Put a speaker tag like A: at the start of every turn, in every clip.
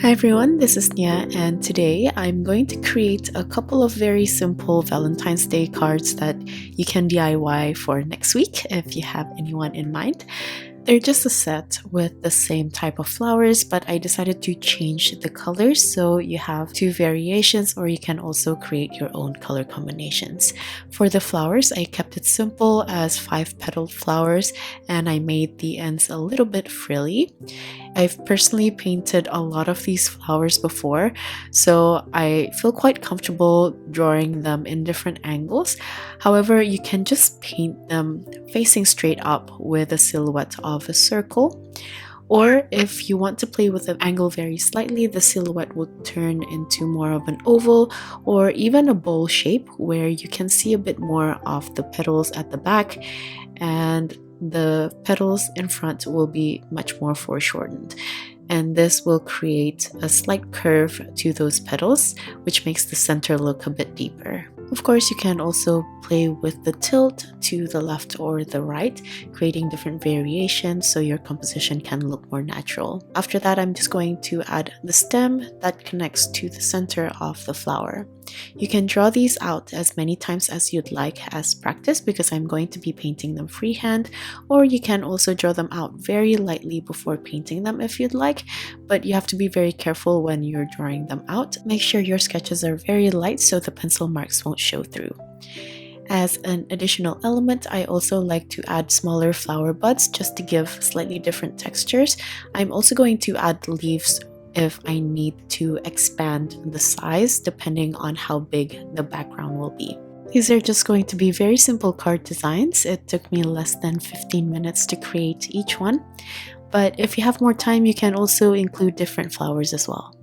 A: Hi everyone, this is Nia, and today I'm going to create a couple of very simple Valentine's Day cards that you can DIY for next week if you have anyone in mind. They're just a set with the same type of flowers, but I decided to change the colors so you have two variations, or you can also create your own color combinations. For the flowers, I kept it simple as 5-petaled flowers, and I made the ends a little bit frilly. I've personally painted a lot of these flowers before, so I feel quite comfortable drawing them in different angles. However, you can just paint them facing straight up with a silhouette of a circle. Or if you want to play with the angle very slightly, the silhouette will turn into more of an oval or even a bowl shape where you can see a bit more of the petals at the back, and the petals in front will be much more foreshortened. And this will create a slight curve to those petals, which makes the center look a bit deeper. Of course, you can also play with the tilt to the left or the right, creating different variations so your composition can look more natural. After that, I'm just going to add the stem that connects to the center of the flower. You can draw these out as many times as you'd like as practice, because I'm going to be painting them freehand, or you can also draw them out very lightly before painting them if you'd like, but you have to be very careful when you're drawing them out. Make sure your sketches are very light so the pencil marks won't show through. As an additional element, I also like to add smaller flower buds just to give slightly different textures. I'm also going to add leaves if I need to expand the size depending on how big the background will be. These are just going to be very simple card designs. It took me less than 15 minutes to create each one, but if you have more time, you can also include different flowers as well.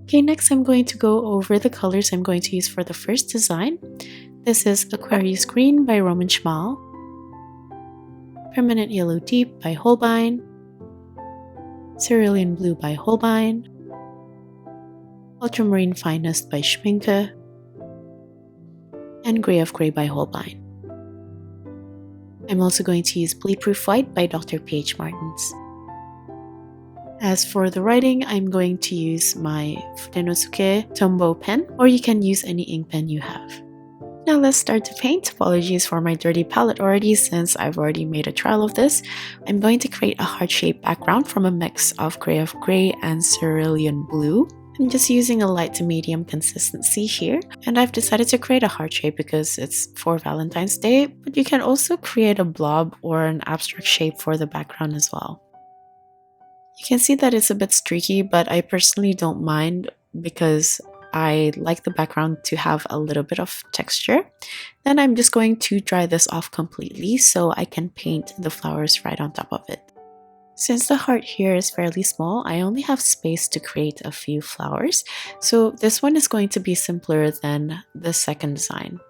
A: Okay, next I'm going to go over the colors I'm going to use for the first design. This is Aquarius Green by Szmal, Permanent Yellow Deep by Holbein, Cerrulean Blue by Hobein, Ultramarine Finest by Schmincke, and Grey of Grey by Holbein. I'm also going to use Bleedproof White by Dr. P.H. Martins. As for the writing, I'm going to use my Fudenosuke Tombow pen, or you can use any ink pen you have. Now let's start to paint. Apologies for my dirty palette already, since I've already made a trial of this. I'm going to create a heart-shaped background from a mix of Grey of Grey and Cerulean Blue. I'm just using a light to medium consistency here, and I've decided to create a heart shape because it's for Valentine's Day, but you can also create a blob or an abstract shape for the background as well. You can see that it's a bit streaky, but I personally don't mind because I like the background to have a little bit of texture. Then I'm just going to dry this off completely so I can paint the flowers right on top of it. Since the heart here is fairly small, I only have space to create a few flowers, so this one is going to be simpler than the second design.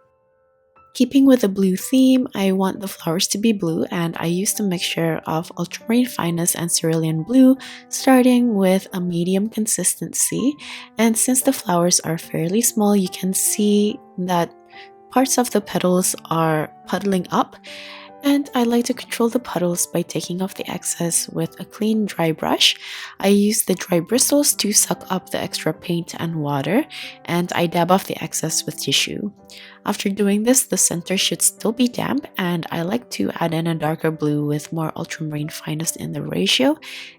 A: Keeping with the blue theme, I want the flowers to be blue, and I used a mixture of Ultramarine Finest and Cerulean Blue, starting with a medium consistency. And since the flowers are fairly small, you can see that parts of the petals are puddling up, and I like to control the puddles by taking off the excess with a clean dry brush. I use the dry bristles to suck up the extra paint and water, and I dab off the excess with tissue. After doing this, the center should still be damp, and I like to add in a darker blue with more Ultramarine Finest in the ratio,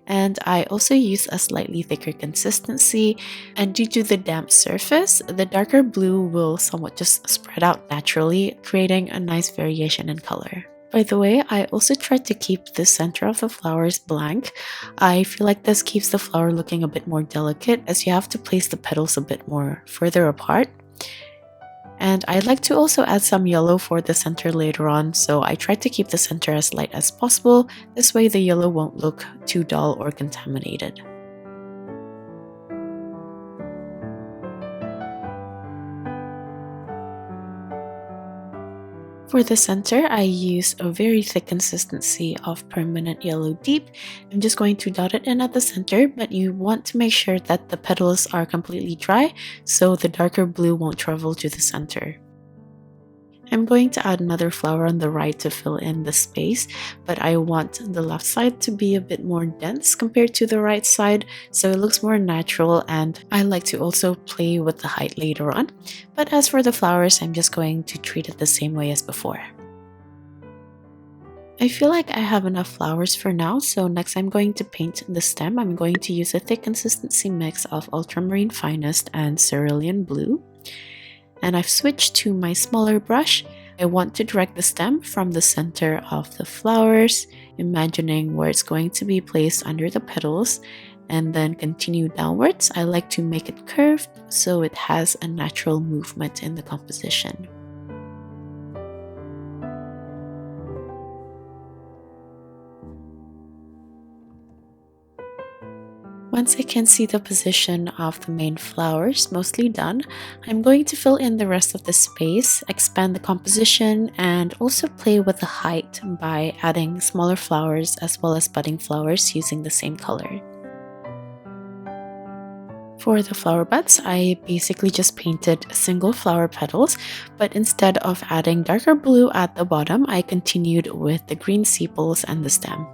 A: and I also use a slightly thicker consistency, and due to the damp surface, the darker blue will somewhat just spread out naturally, creating a nice variation in color. By the way, I also tried to keep the center of the flowers blank. I feel like this keeps the flower looking a bit more delicate, as you have to place the petals a bit more further apart. And I like to also add some yellow for the center later on, so I tried to keep the center as light as possible. This way the yellow won't look too dull or contaminated. For the center, I use a very thick consistency of Permanent Yellow Deep. I'm just going to dot it in at the center, but you want to make sure that the petals are completely dry so the darker blue won't travel to the center. I'm going to add another flower on the right to fill in the space, but I want the left side to be a bit more dense compared to the right side, so it looks more natural, and I like to also play with the height later on. But as for the flowers, I'm just going to treat it the same way as before. I feel like I have enough flowers for now, so next I'm going to paint the stem. I'm going to use a thick consistency mix of Ultramarine Finest and Cerulean Blue. And I've switched to my smaller brush. I want to direct the stem from the center of the flowers, imagining where it's going to be placed under the petals, and then continue downwards. I like to make it curved so it has a natural movement in the composition. Once I can see the position of the main flowers mostly done, I'm going to fill in the rest of the space, expand the composition, and also play with the height by adding smaller flowers as well as budding flowers using the same color. For the flower buds, I basically just painted single flower petals, but instead of adding darker blue at the bottom, I continued with the green sepals and the stem.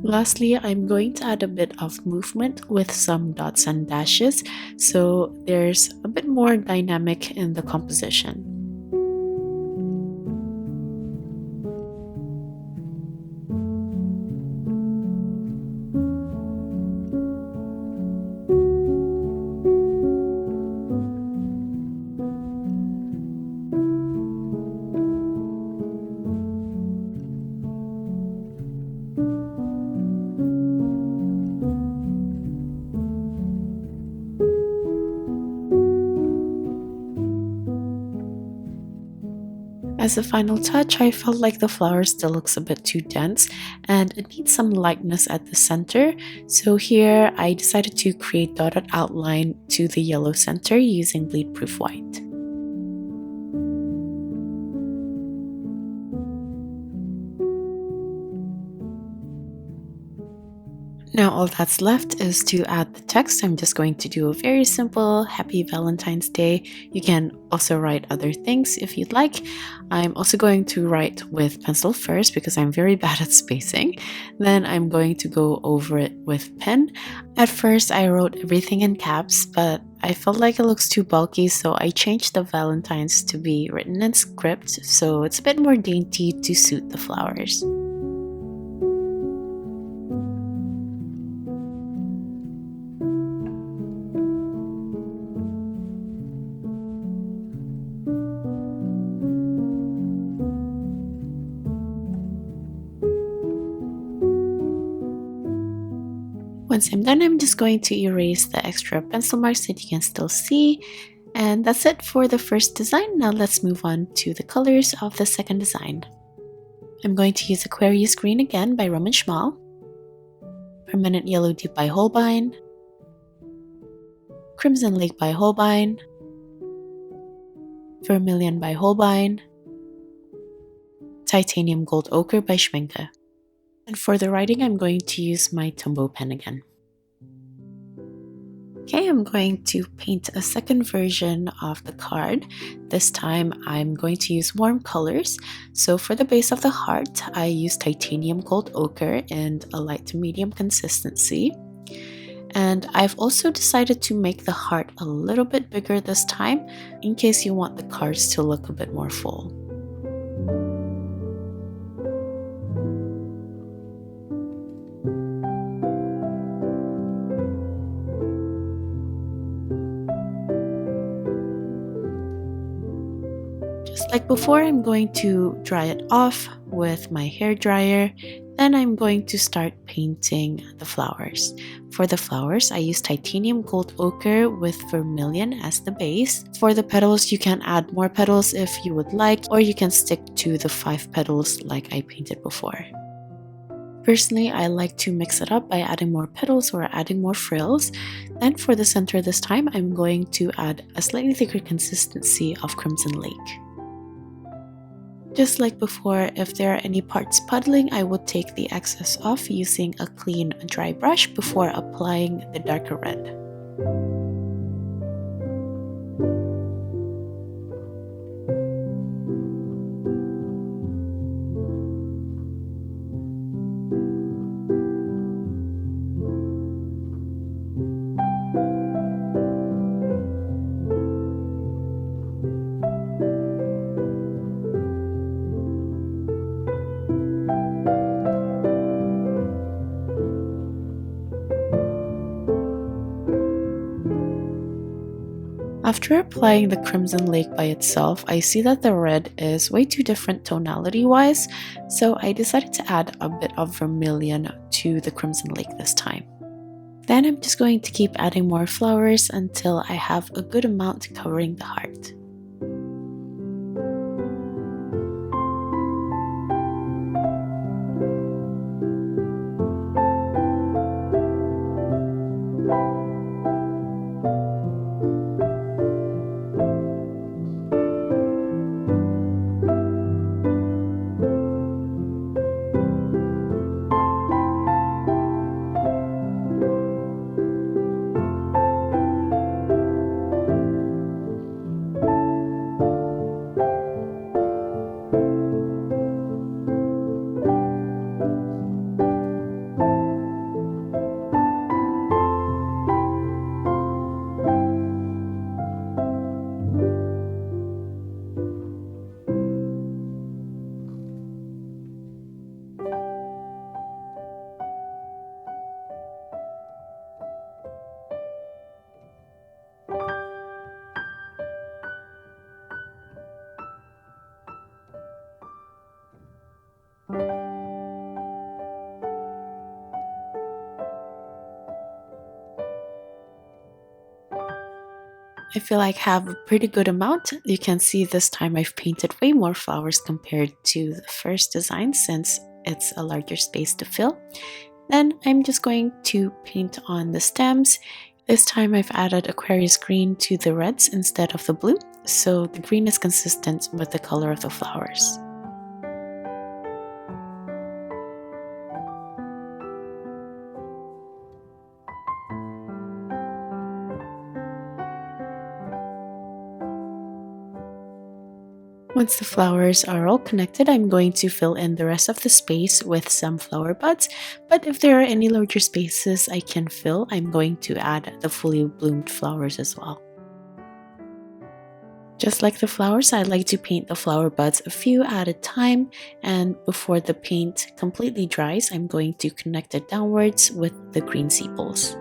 A: Lastly, I'm going to add a bit of movement with some dots and dashes, so there's a bit more dynamic in the composition. As a final touch, I felt like the flower still looks a bit too dense and it needs some lightness at the center. So here I decided to create dotted outline to the yellow center using bleed-proof white. Now all that's left is to add the text. I'm just going to do a very simple Happy Valentine's Day. You can also write other things if you'd like. I'm also going to write with pencil first because I'm very bad at spacing. Then I'm going to go over it with pen. At first I wrote everything in caps, but I felt like it looks too bulky, so I changed the Valentines to be written in script, so it's a bit more dainty to suit the flowers. Once I'm done, I'm just going to erase the extra pencil marks that you can still see. And that's it for the first design. Now let's move on to the colors of the second design. I'm going to use Aquarius Green again by Szmal, Permanent Yellow Deep by Holbein, Crimson Lake by Hobein, Vermilion by Holbein, Titanium Gold Ochre by Schmincke. And for the writing, I'm going to use my Tombow pen again. Okay, I'm going to paint a second version of the card. This time I'm going to use warm colors. So for the base of the heart, I use Titanium Gold Ochre and a light to medium consistency. And I've also decided to make the heart a little bit bigger this time in case you want the cards to look a bit more full. Just like before, I'm going to dry it off with my hair dryer. Then I'm going to start painting the flowers. For the flowers, I use titanium gold ochre with vermilion as the base. For the petals, you can add more petals if you would like, or you can stick to the 5 petals like I painted before. Personally, I like to mix it up by adding more petals or adding more frills. Then for the center this time, I'm going to add a slightly thicker consistency of Crimson Lake. Just like before, if there are any parts puddling, I would take the excess off using a clean dry brush before applying the darker red. After applying the Crimson Lake by itself, I see that the red is way too different tonality-wise, so I decided to add a bit of vermilion to the Crimson Lake this time. Then I'm just going to keep adding more flowers until I have a good amount covering the heart. I feel like I have a pretty good amount. You can see this time I've painted way more flowers compared to the first design since it's a larger space to fill. Then I'm just going to paint on the stems. This time I've added Aquarius green to the reds instead of the blue, so the green is consistent with the color of the flowers. Once the flowers are all connected, I'm going to fill in the rest of the space with some flower buds, but if there are any larger spaces I can fill, I'm going to add the fully bloomed flowers as well. Just like the flowers, I like to paint the flower buds a few at a time, and before the paint completely dries, I'm going to connect it downwards with the green sepals.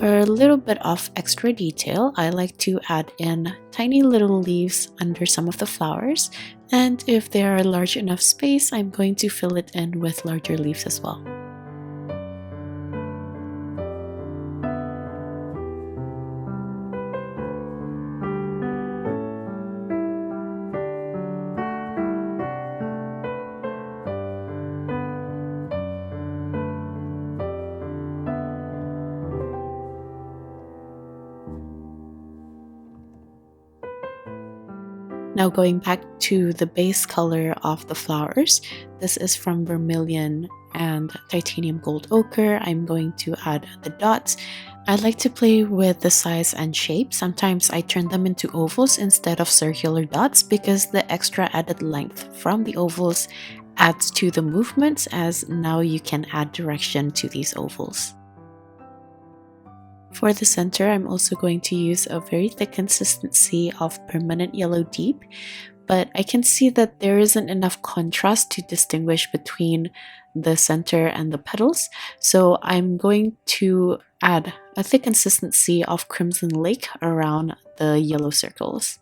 A: For a little bit of extra detail, I like to add in tiny little leaves under some of the flowers, and if they are large enough space, I'm going to fill it in with larger leaves as well. Now going back to the base color of the flowers, this is from Vermilion and Titanium Gold Ochre. I'm going to add the dots. I like to play with the size and shape. Sometimes I turn them into ovals instead of circular dots because the extra added length from the ovals adds to the movements, as now you can add direction to these ovals. For the center, I'm also going to use a very thick consistency of permanent yellow deep, but I can see that there isn't enough contrast to distinguish between the center and the petals, so I'm going to add a thick consistency of Crimson Lake around the yellow circles.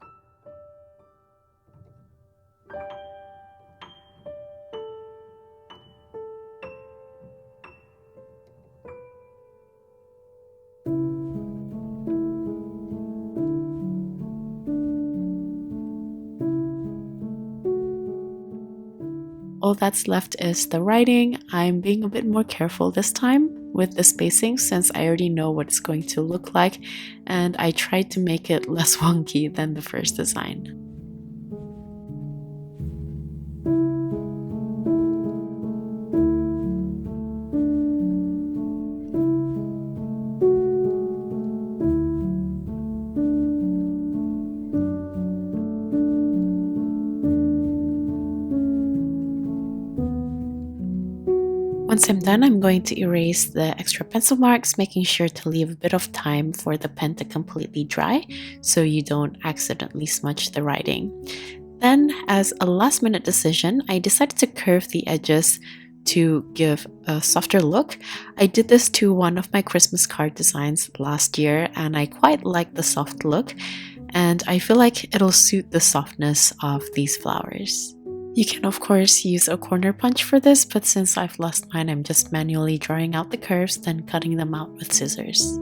A: All that's left is the writing. I'm being a bit more careful this time with the spacing since I already know what it's going to look like, and I tried to make it less wonky than the first design. Once I'm done, I'm going to erase the extra pencil marks, making sure to leave a bit of time for the pen to completely dry so you don't accidentally smudge the writing. Then, as a last minute decision, I decided to curve the edges to give a softer look. I did this to one of my Christmas card designs last year and I quite like the soft look, and I feel like it'll suit the softness of these flowers. You can of course use a corner punch for this, but since I've lost mine, I'm just manually drawing out the curves, then cutting them out with scissors.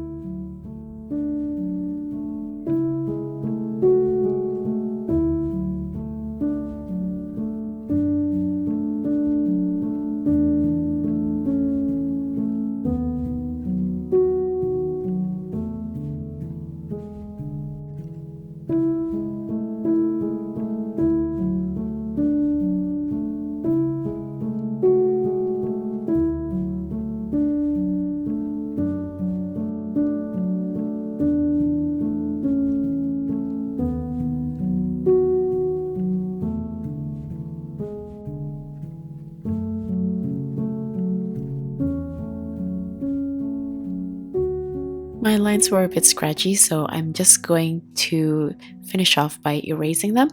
A: My lines were a bit scratchy, so I'm just going to finish off by erasing them.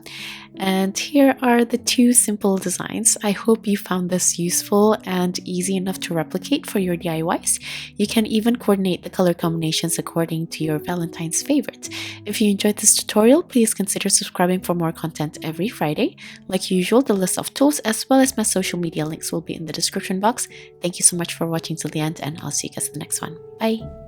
A: And here are the two simple designs. I hope you found this useful and easy enough to replicate for your DIYs. You can even coordinate the color combinations according to your Valentine's favorite. If you enjoyed this tutorial, please consider subscribing for more content every Friday. Like usual, the list of tools as well as my social media links will be in the description box. Thank you so much for watching till the end, and I'll see you guys in the next one. Bye!